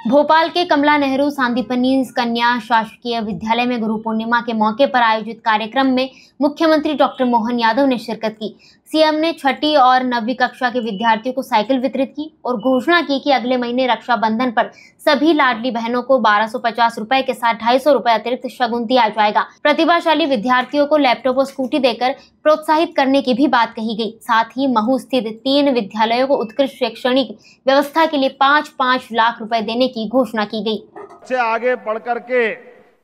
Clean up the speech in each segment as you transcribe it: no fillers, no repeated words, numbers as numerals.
भोपाल के कमला नेहरू सांदीपनि कन्या शासकीय विद्यालय में गुरु पूर्णिमा के मौके पर आयोजित कार्यक्रम में मुख्यमंत्री डॉक्टर मोहन यादव ने शिरकत की। सीएम ने छठी और 9वीं कक्षा के विद्यार्थियों को साइकिल वितरित की और घोषणा की कि अगले महीने रक्षाबंधन पर सभी लाडली बहनों को 1250 रुपए के साथ 250 रुपए अतिरिक्त शगुन दिया जाएगा। प्रतिभाशाली विद्यार्थियों को लैपटॉप और स्कूटी देकर प्रोत्साहित करने की भी बात कही गई। साथ ही महू स्थित 3 विद्यालयों को उत्कृष्ट शैक्षणिक व्यवस्था के लिए 5-5 लाख रुपए देने की घोषणा की गई। से आगे बढ़ करके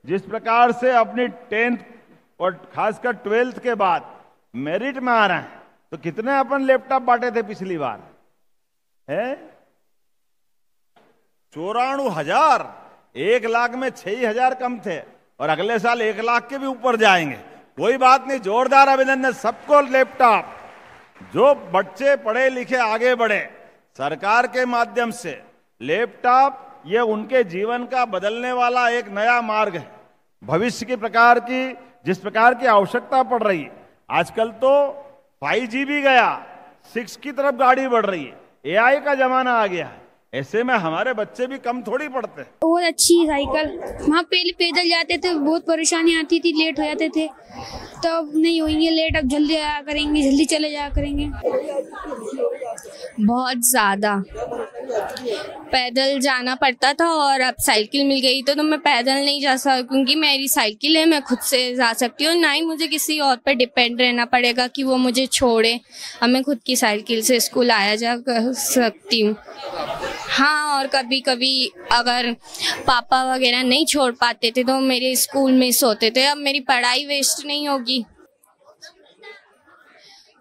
जिस प्रकार से अपनी 10th और खासकर 12th के बाद मेरिट में आ रहे हैं, तो कितने अपन लैपटॉप बांटे थे पिछली बार है? 94,000। 1 लाख में 6,000 कम थे और अगले साल 1 लाख के भी ऊपर जाएंगे। कोई बात नहीं, जोरदार अभिनंदन सबको। लैपटॉप जो बच्चे पढ़े लिखे आगे बढ़े, सरकार के माध्यम से लैपटॉप ये उनके जीवन का बदलने वाला एक नया मार्ग है। भविष्य की जिस प्रकार की आवश्यकता पड़ रही है, आजकल तो 5G भी गया, 6 की तरफ गाड़ी बढ़ रही है, AI का जमाना आ गया है। ऐसे में हमारे बच्चे भी कम थोड़ी पढ़ते हैं। बहुत अच्छी साइकिल। वहाँ पहले पैदल जाते थे, बहुत परेशानी आती थी, लेट हो जाते थे। तो अब नहीं होंगे लेट, अब जल्दी आया करेंगे, जल्दी चले जाया करेंगे। बहुत ज़्यादा पैदल जाना पड़ता था और अब साइकिल मिल गई तो मैं पैदल नहीं जा सकती, क्योंकि मेरी साइकिल है, मैं खुद से जा सकती हूँ। ना ही मुझे किसी और पर डिपेंड रहना पड़ेगा कि वो मुझे छोड़े। अब मैं खुद की साइकिल से स्कूल आया जा सकती हूँ। हाँ, और कभी कभी अगर पापा वगैरह नहीं छोड़ पाते थे तो मेरे स्कूल में सोते थे। अब मेरी पढ़ाई वेस्ट नहीं होगी।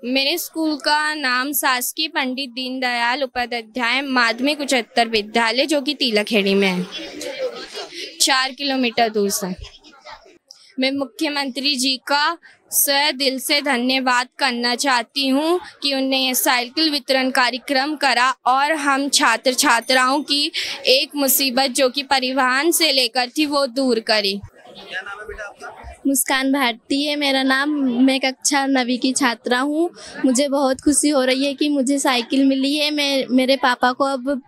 मेरे स्कूल का नाम शासकीय पंडित दीनदयाल उपाध्याय माध्यमिक उच्चतर विद्यालय, जो कि तिलकखेड़ी में है, 4 किलोमीटर दूर से। मैं मुख्यमंत्री जी का सहे दिल से धन्यवाद करना चाहती हूँ कि उन्हें ये साइकिल वितरण कार्यक्रम करा और हम छात्र छात्राओं की एक मुसीबत जो कि परिवहन से लेकर थी वो दूर करी। क्या नाम है बेटा आपका? मुस्कान भारती है मेरा नाम। मैं कक्षा 9वीं की छात्रा हूँ। मुझे बहुत खुशी हो रही है कि मुझे साइकिल मिली है। मेरे पापा को अब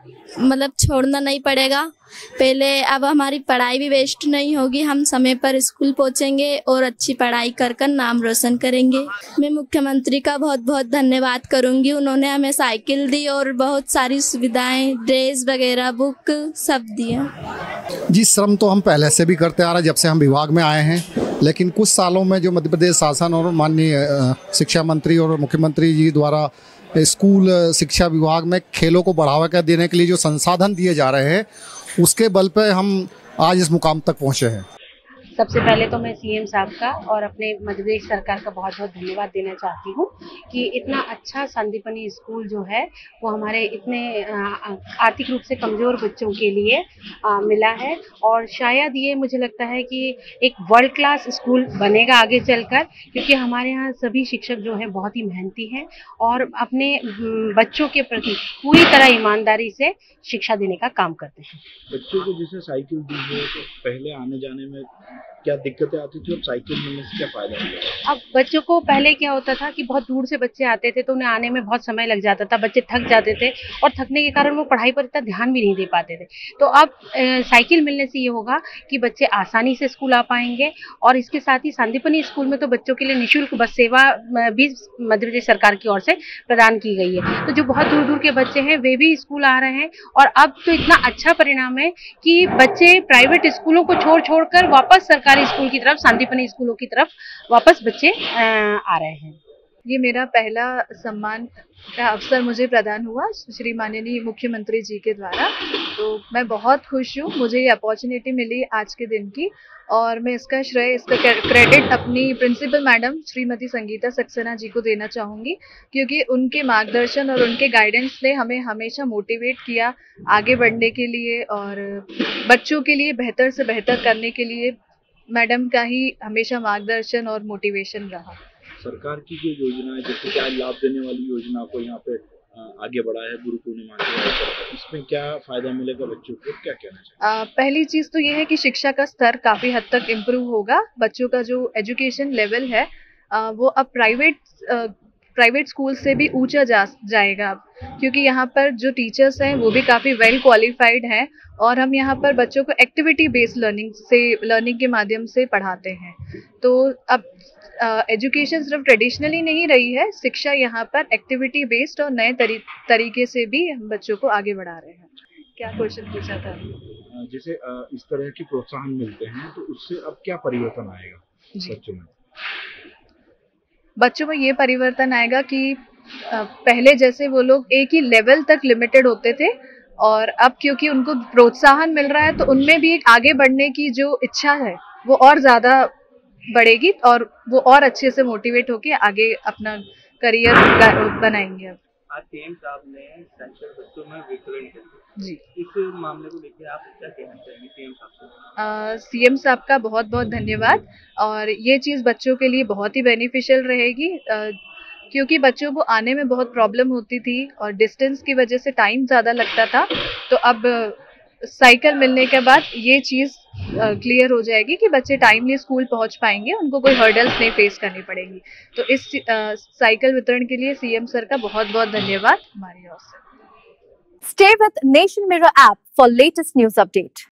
छोड़ना नहीं पड़ेगा। पहले अब हमारी पढ़ाई भी वेस्ट नहीं होगी। हम समय पर स्कूल पहुँचेंगे और अच्छी पढ़ाई कर नाम रोशन करेंगे। मैं मुख्यमंत्री का बहुत बहुत धन्यवाद करूँगी। उन्होंने हमें साइकिल दी और बहुत सारी सुविधाएं, ड्रेस वगैरह, बुक सब दिया। जी, श्रम तो हम पहले से भी करते आ रहे हैं जब से हम विभाग में आए हैं, लेकिन कुछ सालों में जो मध्य प्रदेश शासन और माननीय शिक्षा मंत्री और मुख्यमंत्री जी द्वारा स्कूल शिक्षा विभाग में खेलों को बढ़ावा देने के लिए जो संसाधन दिए जा रहे हैं, उसके बल पे हम आज इस मुकाम तक पहुँचे हैं। सबसे पहले तो मैं सीएम साहब का और अपने मध्य प्रदेश सरकार का बहुत बहुत धन्यवाद देना चाहती हूँ कि इतना अच्छा सांदीपनि स्कूल जो है वो हमारे इतने आर्थिक रूप से कमज़ोर बच्चों के लिए मिला है। और शायद ये मुझे लगता है कि एक वर्ल्ड क्लास स्कूल बनेगा आगे चलकर, क्योंकि हमारे यहाँ सभी शिक्षक जो हैं बहुत ही मेहनती हैं और अपने बच्चों के प्रति पूरी तरह ईमानदारी से शिक्षा देने का काम करते हैं। बच्चों को जैसे साइकिल दी है तो पहले आने जाने में क्या दिक्कतें आती थी, अब साइकिल मिलने से क्या फायदा हुआ? अब बच्चों को पहले क्या होता था कि बहुत दूर से बच्चे आते थे तो उन्हें आने में बहुत समय लग जाता था, बच्चे थक जाते थे और थकने के कारण वो पढ़ाई पर इतना ध्यान भी नहीं दे पाते थे। तो अब साइकिल मिलने से ये होगा कि बच्चे आसानी से स्कूल आ पाएंगे। और इसके साथ ही सांदीपनि स्कूल में तो बच्चों के लिए निःशुल्क बस सेवा भी मध्य प्रदेश सरकार की ओर से प्रदान की गई है। तो जो बहुत दूर दूर के बच्चे हैं वे भी स्कूल आ रहे हैं और अब तो इतना अच्छा परिणाम है कि बच्चे प्राइवेट स्कूलों को छोड़ कर वापस सरकारी स्कूल की तरफ, सांदीपनि स्कूलों की तरफ वापस बच्चे आ रहे हैं। ये मेरा पहला सम्मान का अवसर मुझे प्रदान हुआ श्री माननीय मुख्यमंत्री जी के द्वारा, तो मैं बहुत खुश हूँ। मुझे ये अपॉर्चुनिटी मिली आज के दिन की और मैं इसका श्रेय, इसका क्रेडिट अपनी प्रिंसिपल मैडम श्रीमती संगीता सक्सेना जी को देना चाहूँगी, क्योंकि उनके मार्गदर्शन और उनके गाइडेंस ने हमें हमेशा मोटिवेट किया आगे बढ़ने के लिए और बच्चों के लिए बेहतर से बेहतर करने के लिए मैडम का ही हमेशा मार्गदर्शन और मोटिवेशन रहा। सरकार की जो योजना है, जैसे क्या लाभ देने वाली योजना को यहाँ पे आगे बढ़ा है गुरु पूर्णिमा के, इसमें क्या फायदा मिलेगा बच्चों को, क्या कहना चाहिए? पहली चीज़ तो ये है कि शिक्षा का स्तर काफ़ी हद तक इम्प्रूव होगा। बच्चों का जो एजुकेशन लेवल है वो अब प्राइवेट प्राइवेट स्कूल से भी ऊंचा जाएगा अब, क्योंकि यहाँ पर जो टीचर्स हैं वो भी काफ़ी वेल क्वालिफाइड हैं और हम यहाँ पर बच्चों को एक्टिविटी बेस्ड लर्निंग के माध्यम से पढ़ाते हैं। तो अब एजुकेशन सिर्फ ट्रेडिशनली नहीं रही है, शिक्षा यहाँ पर एक्टिविटी बेस्ड और नए तरीके से भी हम बच्चों को आगे बढ़ा रहे हैं। क्या क्वेश्चन पूछा था? जैसे इस तरह के प्रोत्साहन मिलते हैं तो उससे अब क्या परिवर्तन आएगा बच्चों में? बच्चों में ये परिवर्तन आएगा कि पहले जैसे वो लोग एक ही लेवल तक लिमिटेड होते थे और अब क्योंकि उनको प्रोत्साहन मिल रहा है तो उनमें भी एक आगे बढ़ने की जो इच्छा है वो और ज़्यादा बढ़ेगी और वो और अच्छे से मोटिवेट होके आगे अपना करियर बनाएंगे। अब आज सीएम साहब ने साइकिल बच्चों में वितरण किया जी, इस मामले को लेकर आप क्या कहना चाहेंगे सीएम साहब से? सीएम साहब का बहुत बहुत धन्यवाद और ये चीज़ बच्चों के लिए बहुत ही बेनिफिशियल रहेगी क्योंकि बच्चों को आने में बहुत प्रॉब्लम होती थी और डिस्टेंस की वजह से टाइम ज़्यादा लगता था। तो अब साइकिल मिलने के बाद ये चीज़ क्लियर हो जाएगी कि बच्चे टाइमली स्कूल पहुंच पाएंगे, उनको कोई हर्डल्स नहीं फेस करनी पड़ेगी। तो इस साइकिल वितरण के लिए सीएम सर का बहुत बहुत धन्यवाद हमारी ओर से। Stay with Nation Mirror app for latest news update.